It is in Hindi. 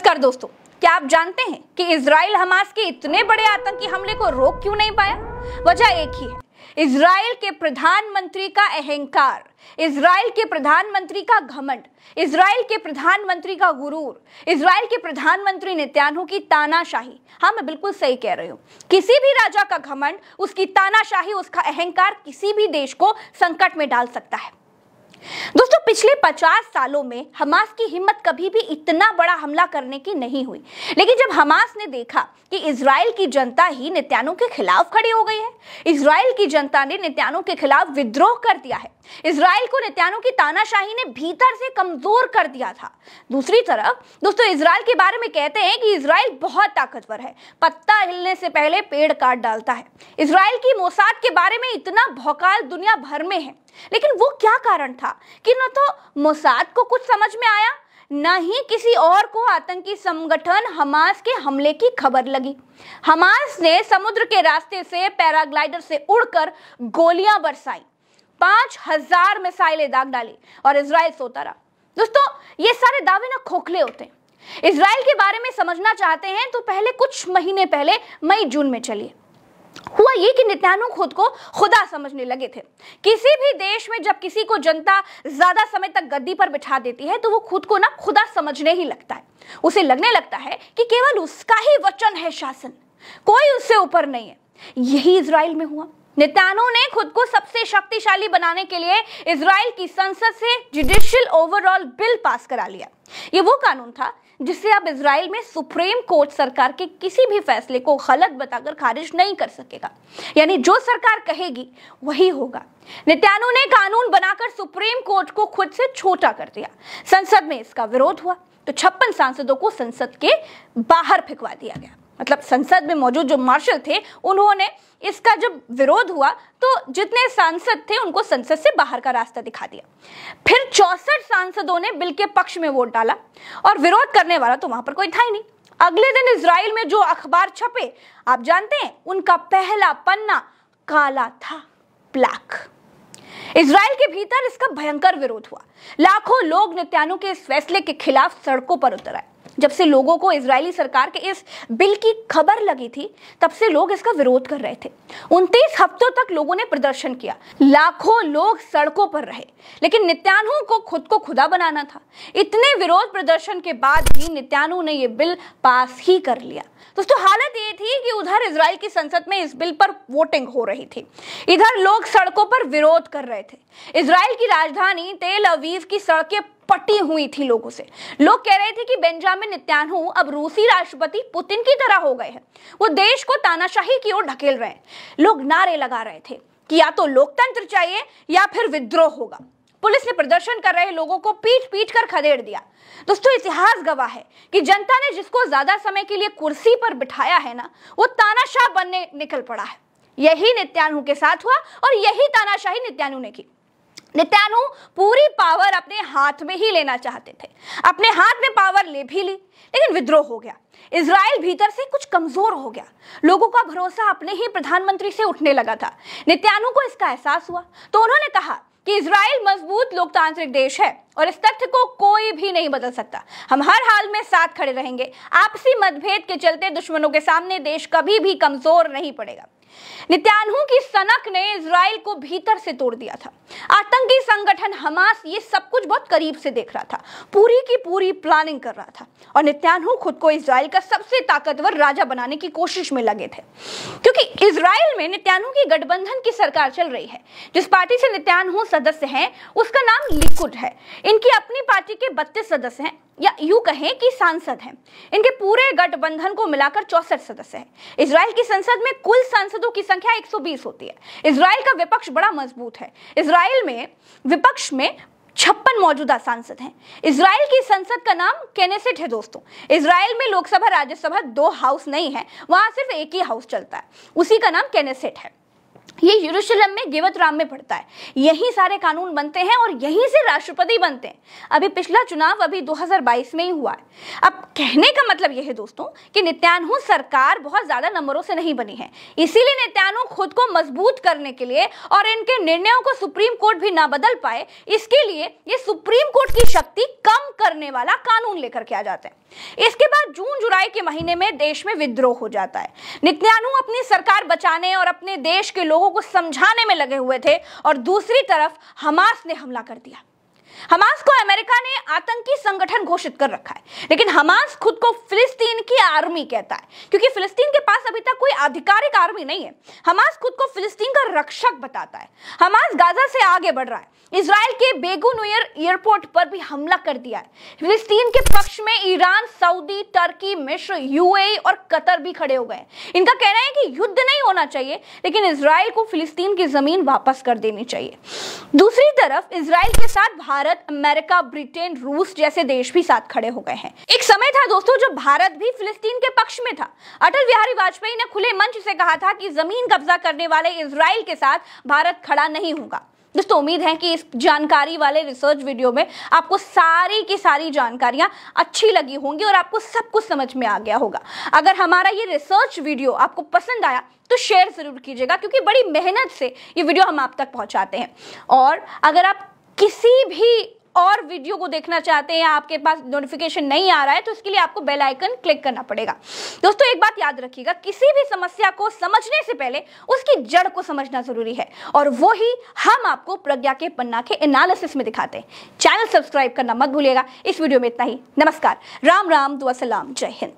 नमस्कार दोस्तों, क्या आप जानते हैं कि इजराइल हमास के इतने बड़े आतंकी हमले को रोक क्यों नहीं पाया? वजह एक ही है, इजराइल के प्रधानमंत्री का अहंकार, इजराइल के प्रधानमंत्री का घमंड, इजराइल के प्रधानमंत्री का गुरूर, इजराइल के प्रधानमंत्री नेतन्याहू की तानाशाही। हाँ, मैं बिल्कुल सही कह रही हूँ। किसी भी राजा का घमंड, उसकी तानाशाही, उसका अहंकार किसी भी देश को संकट में डाल सकता है। दोस्तों, पिछले 50 सालों में हमास की हिम्मत कभी भी इतना बड़ा हमला करने की नहीं हुई, लेकिन जब हमास ने देखा कि इजराइल की जनता ही नेतन्याहू के खिलाफ खड़ी हो गई है, इजराइल की जनता ने नेतन्याहू के खिलाफ विद्रोह कर दिया है, इजराइल को नेतन्याहू की तानाशाही ने भीतर से कमजोर कर दिया था। दूसरी तरफ दोस्तों, इजराइल के बारे में कहते हैं कि इजराइल बहुत ताकतवर है, पत्ता हिलने से पहले पेड़ काट डालता है। इजराइल की मोसाद के बारे में इतना भौकाल दुनिया भर में है, लेकिन वो क्या कारण था कि न तो मोसाद को कुछ समझ में आया, न ही किसी और को आतंकी संगठन हमास के हमले की खबर लगी। हमास ने समुद्र के रास्ते से पैराग्लाइडर से उड़कर गोलियां बरसाई, 5000 मिसाइलें दाग डाली और इजराइल सोता रहा। दोस्तों, ये सारे दावे ना खोखले होते हैं। इजराइल के बारे में समझना चाहते हैं तो पहले कुछ महीने पहले मई जून में चलिए। हुआ ये कि नेतन्याहू खुद को खुदा समझने लगे थे। किसी भी देश में जब किसी को जनता ज्यादा समय तक गद्दी पर बिठा देती है तो वो खुद को ना खुदा समझने ही लगता है। उसे लगने लगता है कि केवल उसका ही वचन है शासन, कोई उससे ऊपर नहीं है। यही इजराइल में हुआ। नेतन्याहू ने खुद को सबसे शक्तिशाली बनाने के लिए इजराइल की संसद से जुडिशियल ओवरऑल बिल पास करा लिया। ये वो कानून था जिससे अब इजराइल में सुप्रीम कोर्ट सरकार के किसी भी फैसले को गलत बताकर खारिज नहीं कर सकेगा, यानी जो सरकार कहेगी वही होगा। नेतन्याहू ने कानून बनाकर सुप्रीम कोर्ट को खुद से छोटा कर दिया। संसद में इसका विरोध हुआ तो 56 सांसदों को संसद के बाहर फेंकवा दिया गया। मतलब संसद में मौजूद जो मार्शल थे, उन्होंने इसका जब विरोध हुआ तो जितने सांसद थे उनको संसद से बाहर का रास्ता दिखा दिया। फिर 64 सांसदों ने बिल के पक्ष में वोट डाला और विरोध करने वाला तो वहां पर कोई था ही नहीं। अगले दिन इजराइल में जो अखबार छपे, आप जानते हैं, उनका पहला पन्ना काला था, ब्लैक। इजराइल के भीतर इसका भयंकर विरोध हुआ। लाखों लोग नेतन्याहू के इस फैसले के खिलाफ सड़कों पर उतर आए। जब से लोगों को इजरायली सरकार के इस बिल की खबर लगी थी, तब से लोग इसका विरोध कर रहे थे। 29 हफ्तों तक लोगों ने प्रदर्शन किया, लाखों लोग सड़कों पर रहे, लेकिन नेतन्याहू को खुद को खुदा बनाना था। इतने विरोध प्रदर्शन के बाद भी नेतन्याहू ने यह बिल पास ही कर लिया। दोस्तों, हालत ये थी कि उधर इजराइल की संसद में इस बिल पर वोटिंग हो रही थी, इधर लोग सड़कों पर विरोध कर रहे थे। इजराइल की राजधानी तेल अवीव की सड़कें पटी हुई थी लोगों से। लोग कह रहे थे कि बेंजामिन नेतन्याहू अब रूसी राष्ट्रपति पुतिन की तरह हो गए हैं, वो देश को तानाशाही की ओर ढकेल रहे हैं। लोग नारे लगा रहे थे कि या तो लोकतंत्र चाहिए या फिर विद्रोह होगा। पुलिस ने प्रदर्शन कर रहे लोगों को पीट पीट कर खदेड़ दिया। दोस्तों, इतिहास गवाह है कि जनता ने जिसको ज्यादा समय के लिए कुर्सी पर बिठाया है ना, वो तानाशाह बनने निकल पड़ा है। यही नेतन्याहू के साथ हुआ और यही तानाशाही नेतन्याहू ने की। नेतन्याहू पूरी पावर अपने हाथ में ही लेना चाहते थे। अपने हाथ में पावर ले भी ली, लेकिन विद्रोह हो गया। इजराइल भीतर से कुछ कमजोर हो गया। लोगों का भरोसा अपने ही प्रधानमंत्री से उठने लगा था। नेतन्याहू को इसका एहसास हुआ तो उन्होंने कहा कि इजराइल मजबूत लोकतांत्रिक देश है और इस तथ्य को कोई भी नहीं बदल सकता। हम हर हाल में साथ खड़े रहेंगे। आपसी मतभेद के चलते दुश्मनों के सामने देश कभी भी कमजोर नहीं पड़ेगा। नेतन्याहू की सनक ने इजराइल को भीतर से तोड़ दिया था। आतंकी संगठन हमास ये सब कुछ बहुत करीब से देख रहा था, पूरी की पूरी प्लानिंग कर रहा था और नेतन्याहू खुद को इजराइल का सबसे ताकतवर राजा बनाने की कोशिश में लगे थे। क्योंकि इजराइल में नेतन्याहू की गठबंधन की सरकार चल रही है। जिस पार्टी से नेतन्याहू सदस्य हैं उसका नाम लिकुड है। इनकी अपनी पार्टी के 32 सदस्य हैं, या यूं कहें कि सांसद हैं। इनके पूरे गठबंधन को मिलाकर 64 सदस्य हैं। इजराइल की संसद में कुल सांसदों की संख्या 120 होती है। इजराइल का विपक्ष बड़ा मजबूत है। इजराइल में विपक्ष में 56 मौजूदा सांसद हैं। इजराइल की संसद का नाम केनेसेट है। दोस्तों, इजराइल में लोकसभा राज्यसभा 2 हाउस नहीं है, वहां सिर्फ एक ही हाउस चलता है, उसी का नाम केनेसेट है। ये यरूशलेम में गिवत-राम में पड़ता है। यही सारे कानून बनते हैं और यहीं से राष्ट्रपति बनते हैं। अभी पिछला चुनाव 2022 में ही हुआ है। अब कहने का मतलब यह है दोस्तों कि नेतन्याहू सरकार बहुत ज्यादा नंबरों से नहीं बनी है, इसीलिए नेतन्याहू खुद को मजबूत करने के लिए और इनके निर्णयों को सुप्रीम कोर्ट भी ना बदल पाए, इसके लिए ये सुप्रीम कोर्ट की शक्ति कम करने वाला कानून लेकर के आ जाते हैं। इसके बाद जून जुलाई के महीने में देश में विद्रोह हो जाता है। नेतन्याहू अपनी सरकार बचाने और अपने देश के लोगों को समझाने में लगे हुए थे और दूसरी तरफ हमास ने हमला कर दिया। हमास को अमेरिका ने आतंकी संगठन घोषित कर रखा है, लेकिन हमास खुद को फिलिस्तीन की आर्मी कहता है, क्योंकि फिलिस्तीन के पास अभी तक कोई आधिकारिक आर्मी नहीं है। हमास खुद को फिलिस्तीन का रक्षक बताता है। हमास गाजा से आगे बढ़ रहा है। इजराइल के बेगुनोयर एयरपोर्ट पर भी हमला कर दिया है। फिलिस्तीन के पक्ष में ईरान, सऊदी, टर्की, मिस्र, यूएई और कतर भी खड़े हो गए। इनका कहना है कि युद्ध नहीं होना चाहिए, लेकिन इजराइल को फिलिस्तीन की जमीन वापस कर देनी चाहिए। दूसरी तरफ इजराइल के साथ भारत, अमेरिका, ब्रिटेन, रूस जैसे देश भी साथ खड़े हो गए हैं। एक समय था दोस्तों जब भारत भी फिलिस्तीन के पक्ष में था। अटल बिहारी वाजपेयी ने खुले मंच से कहा था कि जमीन कब्जा करने वाले इजराइल के साथ भारत खड़ा नहीं होगा। दोस्तों उम्मीद है कि इस जानकारी वाले रिसर्च वीडियो में आपको सारी की सारी जानकारियां अच्छी लगी होंगी और आपको सब कुछ समझ में आ गया होगा। अगर हमारा ये रिसर्च वीडियो आपको पसंद आया तो शेयर जरूर कीजिएगा, क्योंकि बड़ी मेहनत से ये वीडियो हम आप तक पहुंचाते हैं। और अगर आप किसी भी और वीडियो को देखना चाहते हैं, आपके पास नोटिफिकेशन नहीं आ रहा है, तो इसके लिए आपको बेल आइकन क्लिक करना पड़ेगा। दोस्तों एक बात याद रखिएगा, किसी भी समस्या को समझने से पहले उसकी जड़ को समझना जरूरी है, और वो ही हम आपको प्रज्ञा के पन्ना के एनालिसिस में दिखाते हैं। चैनल सब्सक्राइब करना मत भूलिएगा। इस वीडियो में इतना ही। नमस्कार, राम राम, दुआ सलाम, जय हिंद।